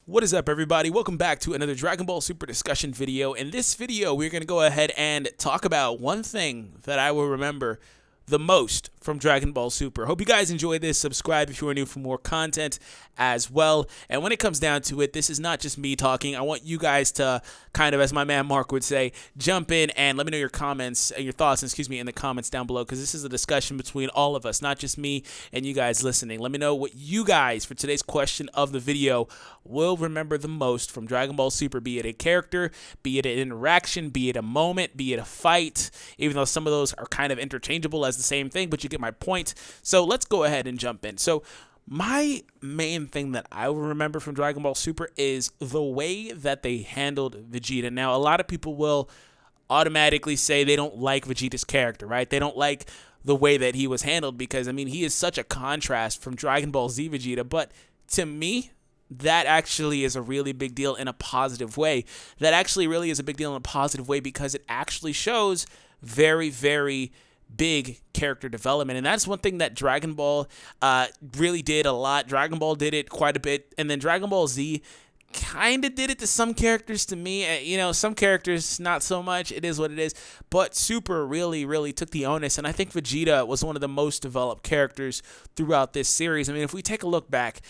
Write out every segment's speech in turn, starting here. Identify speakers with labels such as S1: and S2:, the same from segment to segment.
S1: What is up, everybody? Welcome back to another Dragon Ball Super discussion video. In this video, we're going to go ahead and talk about one thing that I will remember the most from Dragon Ball Super. Hope you guys enjoyed this. Subscribe if you are new for more content as well. And when it comes down to it, this is not just me talking. I want you guys to kind of, as my man Mark would say, jump in and let me know your comments, your thoughts, in the comments down below, because this is a discussion between all of us, not just me and you guys listening. Let me know what you guys, for today's question of the video, will remember the most from Dragon Ball Super, be it a character, be it an interaction, be it a moment, be it a fight, even though some of those are kind of interchangeable as the same thing, but you get my point. So let's go ahead and jump in. So my main thing that I will remember from Dragon Ball Super is the way that they handled Vegeta. Now, a lot of people will automatically say they don't like Vegeta's character, right? They don't like the way that he was handled because, I mean, he is such a contrast from Dragon Ball Z Vegeta. But to me, that actually is a really big deal in a positive way. That actually really is a big deal in a positive way because it actually shows very, very big character development. And that's one thing that Dragon Ball really did a lot. Dragon Ball did it quite a bit, and then Dragon Ball Z kind of did it to some characters. To me, some characters not so much. It is what it is. But Super really took the onus, and I think Vegeta was one of the most developed characters throughout this series. I mean, if we take a look back,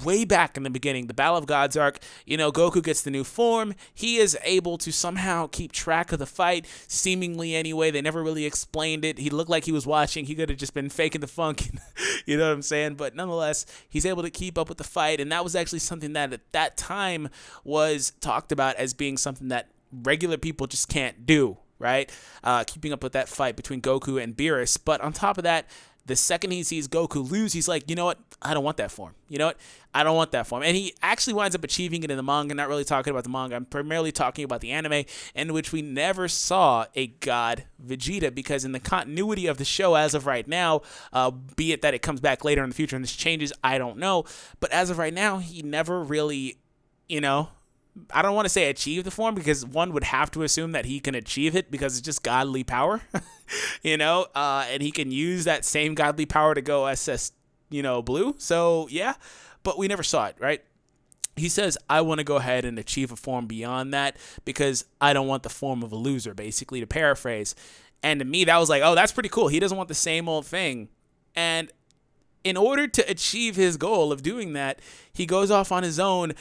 S1: way back in the beginning, the Battle of Gods arc, Goku gets the new form. He is able to somehow keep track of the fight, seemingly anyway. They never really explained it. He looked like he was watching. He could have just been faking the funk, you know what I'm saying? But nonetheless, he's able to keep up with the fight, and that was actually something that at that time was talked about as being something that regular people just can't do, right? Keeping up with that fight between Goku and Beerus. But on top of that, the second he sees Goku lose, he's like, you know what? I don't want that form. You know what? I don't want that form. And he actually winds up achieving it in the manga. Not really talking about the manga. I'm primarily talking about the anime, in which we never saw a God Vegeta, because in the continuity of the show as of right now, be it that it comes back later in the future and this changes, I don't know. But as of right now, he never really, I don't want to say achieve the form, because one would have to assume that he can achieve it because it's just godly power, and he can use that same godly power to go SS, blue. So yeah, but we never saw it, right? He says, I want to go ahead and achieve a form beyond that because I don't want the form of a loser, basically, to paraphrase. And to me, that was like, oh, that's pretty cool. He doesn't want the same old thing. And in order to achieve his goal of doing that, he goes off on his own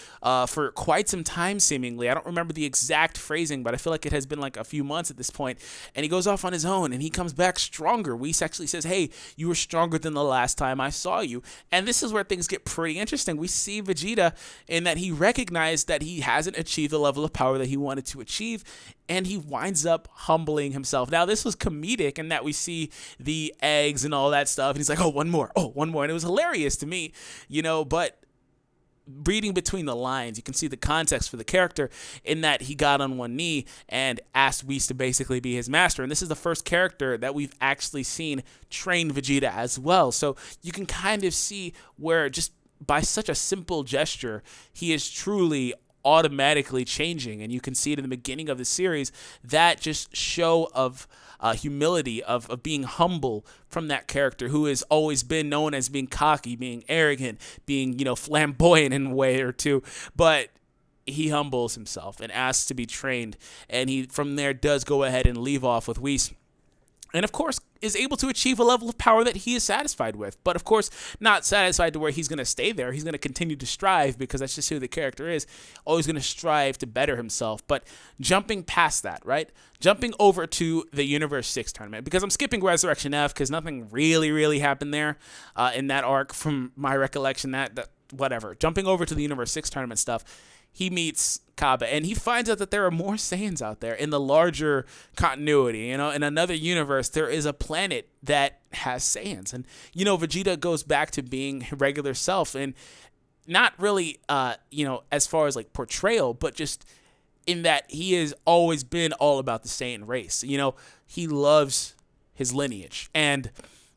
S1: for quite some time, seemingly. I don't remember the exact phrasing, but I feel like it has been like a few months at this point. And he goes off on his own, and he comes back stronger. Whis actually says, hey, you were stronger than the last time I saw you. And this is where things get pretty interesting. We see Vegeta in that he recognized that he hasn't achieved the level of power that he wanted to achieve, and he winds up humbling himself. Now, this was comedic in that we see the eggs and all that stuff, and he's like, oh, one more. And it was hilarious to me, but reading between the lines, you can see the context for the character in that he got on one knee and asked Whis to basically be his master. And this is the first character that we've actually seen train Vegeta as well. So you can kind of see where just by such a simple gesture, he is truly automatically changing. And you can see it in the beginning of the series, that just show of humility, of being humble from that character who has always been known as being cocky, being arrogant, being, flamboyant in a way or two. But he humbles himself and asks to be trained. And he, from there, does go ahead and leave off with Whis. And of course, is able to achieve a level of power that he is satisfied with. But of course, not satisfied to where he's going to stay there. He's going to continue to strive, because that's just who the character is. Always going to strive to better himself. But jumping past that, right? Jumping over to the Universe 6 tournament, because I'm skipping Resurrection F, because nothing really happened there in that arc from my recollection. That whatever. Jumping over to the Universe 6 tournament stuff, he meets Kaba, and he finds out that there are more Saiyans out there in the larger continuity. In another universe, there is a planet that has Saiyans. And, Vegeta goes back to being regular self, and not really, as far as like portrayal, but just in that he has always been all about the Saiyan race. He loves his lineage, and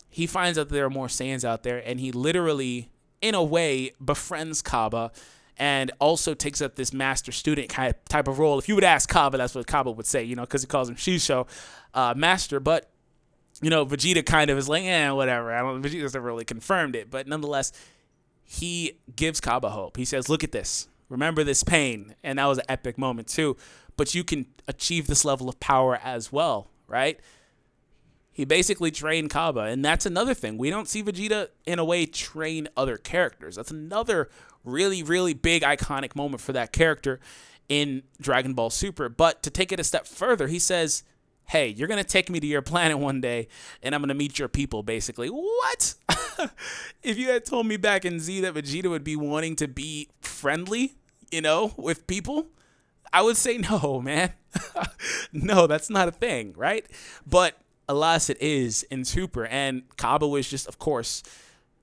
S1: he finds out that there are more Saiyans out there, and he literally, in a way, befriends Kaba, and also takes up this master-student kind of type of role. If you would ask Kaba, that's what Kaba would say, because he calls him Shisho, master. But, Vegeta kind of is like, whatever. Vegeta's never really confirmed it. But nonetheless, he gives Kaba hope. He says, look at this. remember this pain. And that was an epic moment too. But you can achieve this level of power as well, right? He basically trained Kaba, and that's another thing. We don't see Vegeta, in a way, train other characters. That's another really, really big iconic moment for that character in Dragon Ball Super. But to take it a step further, he says, hey, you're going to take me to your planet one day, and I'm going to meet your people, basically. What? If you had told me back in Z that Vegeta would be wanting to be friendly, with people, I would say no, man. No, that's not a thing, right? But alas, it is in Super, and Kaba was just, of course,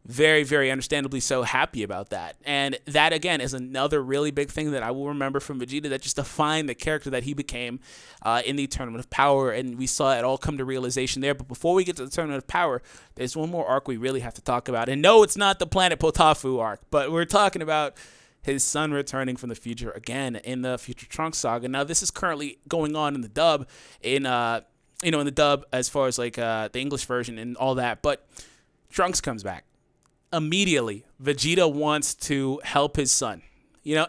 S1: very, very understandably so happy about that. And that, again, is another really big thing that I will remember from Vegeta that just defined the character that he became in the Tournament of Power, and we saw it all come to realization there. But before we get to the Tournament of Power, there's one more arc we really have to talk about. And no, it's not the Planet Potafu arc, but we're talking about his son returning from the future again in the Future Trunks saga. Now, this is currently going on in the dub, in the dub as far as like the English version and all that. But Trunks comes back. Immediately, Vegeta wants to help his son.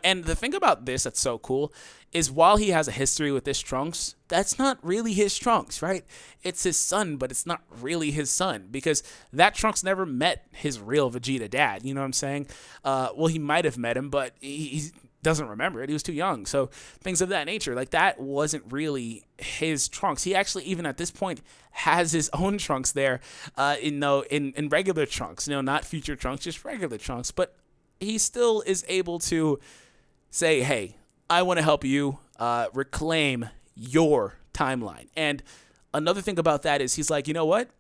S1: And the thing about this that's so cool is while he has a history with this Trunks, that's not really his Trunks, right? It's his son, but it's not really his son because that Trunks never met his real Vegeta dad. You know what I'm saying? Well, he might have met him, but he doesn't remember it. He was too young. So things of that nature, like that wasn't really his Trunks. He actually, even at this point, has his own Trunks there in regular Trunks, not future Trunks, just regular Trunks. But he still is able to say, hey, I want to help you reclaim your timeline. And another thing about that is he's like, you know what?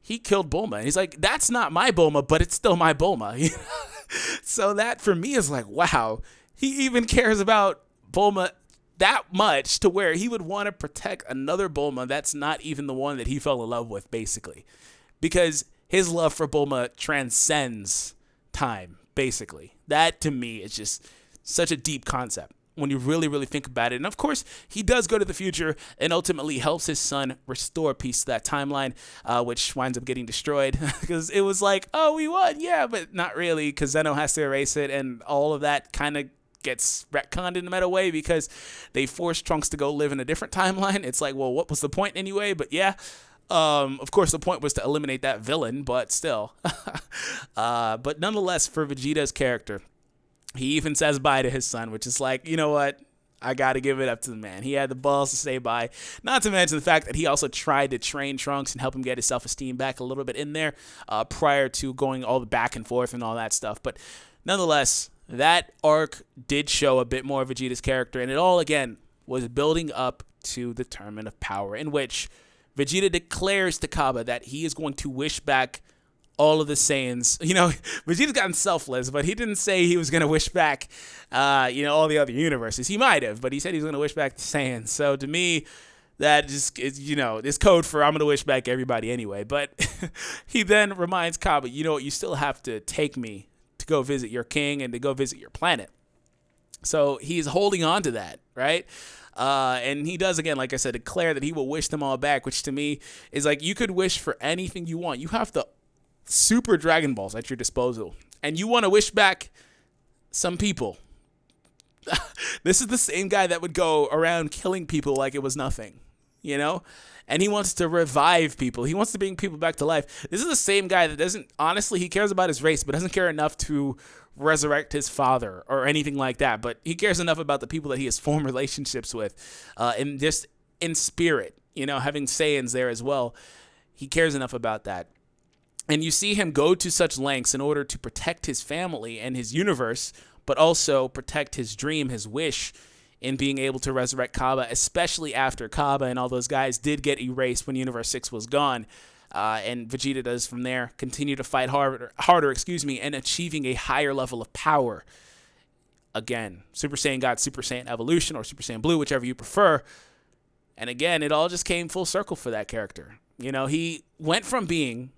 S1: He killed Bulma. And he's like, that's not my Bulma, but it's still my Bulma. So that for me is like, wow. He even cares about Bulma that much to where he would want to protect another Bulma that's not even the one that he fell in love with, basically. Because his love for Bulma transcends time, basically. That, to me, is just such a deep concept when you really, really think about it. And, of course, he does go to the future and ultimately helps his son restore peace to that timeline, which winds up getting destroyed. Because it was like, oh, we won, yeah, but not really, because Zeno has to erase it, and all of that kind of gets retconned in a meta way because they forced Trunks to go live in a different timeline. It's like, well, what was the point anyway? But yeah, of course the point was to eliminate that villain, but still. But nonetheless, for Vegeta's character, he even says bye to his son, which is like, you know what? I got to give it up to the man. He had the balls to say bye. Not to mention the fact that he also tried to train Trunks and help him get his self-esteem back a little bit in there prior to going all the back and forth and all that stuff. But nonetheless, that arc did show a bit more of Vegeta's character, and it all, again, was building up to the Tournament of Power, in which Vegeta declares to Kaba that he is going to wish back all of the Saiyans. Vegeta's gotten selfless, but he didn't say he was going to wish back, all the other universes. He might have, but he said he was going to wish back the Saiyans. So to me, that just is, is code for I'm going to wish back everybody anyway. But he then reminds Kaba, you still have to take me to go visit your king and to go visit your planet. So he's holding on to that, right? And he does, again, like I said, declare that he will wish them all back, which to me is like, you could wish for anything you want. You have the Super Dragon Balls at your disposal, and you want to wish back some people. This is the same guy that would go around killing people like it was nothing, and he wants to revive people. He wants to bring people back to life. This is the same guy that honestly, he cares about his race, but doesn't care enough to resurrect his father or anything like that. But he cares enough about the people that he has formed relationships with, and just in spirit, having Saiyans there as well. He cares enough about that. And you see him go to such lengths in order to protect his family and his universe, but also protect his dream, his wish in being able to resurrect Kaba, especially after Kaba and all those guys did get erased when Universe 6 was gone. And Vegeta does from there continue to fight harder, and achieving a higher level of power. Again, Super Saiyan God, Super Saiyan Evolution, or Super Saiyan Blue, whichever you prefer. And again, it all just came full circle for that character. He went from being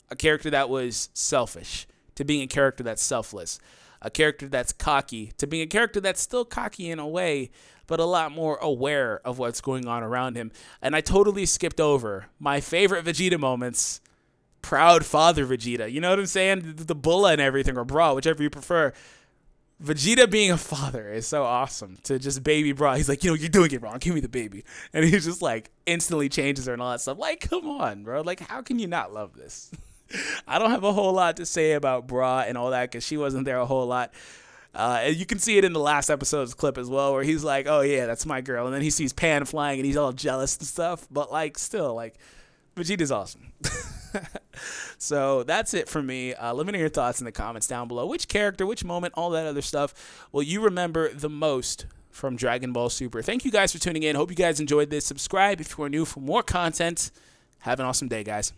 S1: a character that was selfish to being a character that's selfless, a character that's cocky to being a character that's still cocky in a way, but a lot more aware of what's going on around him. And I totally skipped over my favorite Vegeta moments, proud father Vegeta. You know what I'm saying? The Bulla and everything, or Bra, whichever you prefer. Vegeta being a father is so awesome. To just baby bro, he's like, you're doing it wrong. Give me the baby, and he just like instantly changes her and all that stuff. Like, come on, bro. Like, how can you not love this? I don't have a whole lot to say about Bra and all that because she wasn't there a whole lot. And you can see it in the last episode's clip as well, where he's like, "Oh yeah, that's my girl," and then he sees Pan flying and he's all jealous and stuff. But like, still, like, Vegeta's awesome. So that's it for me. Let me know your thoughts in the comments down below. Which character, which moment, all that other stuff will you remember the most from Dragon Ball Super? Thank you guys for tuning in. Hope you guys enjoyed this. Subscribe if you are new for more content. Have an awesome day, guys.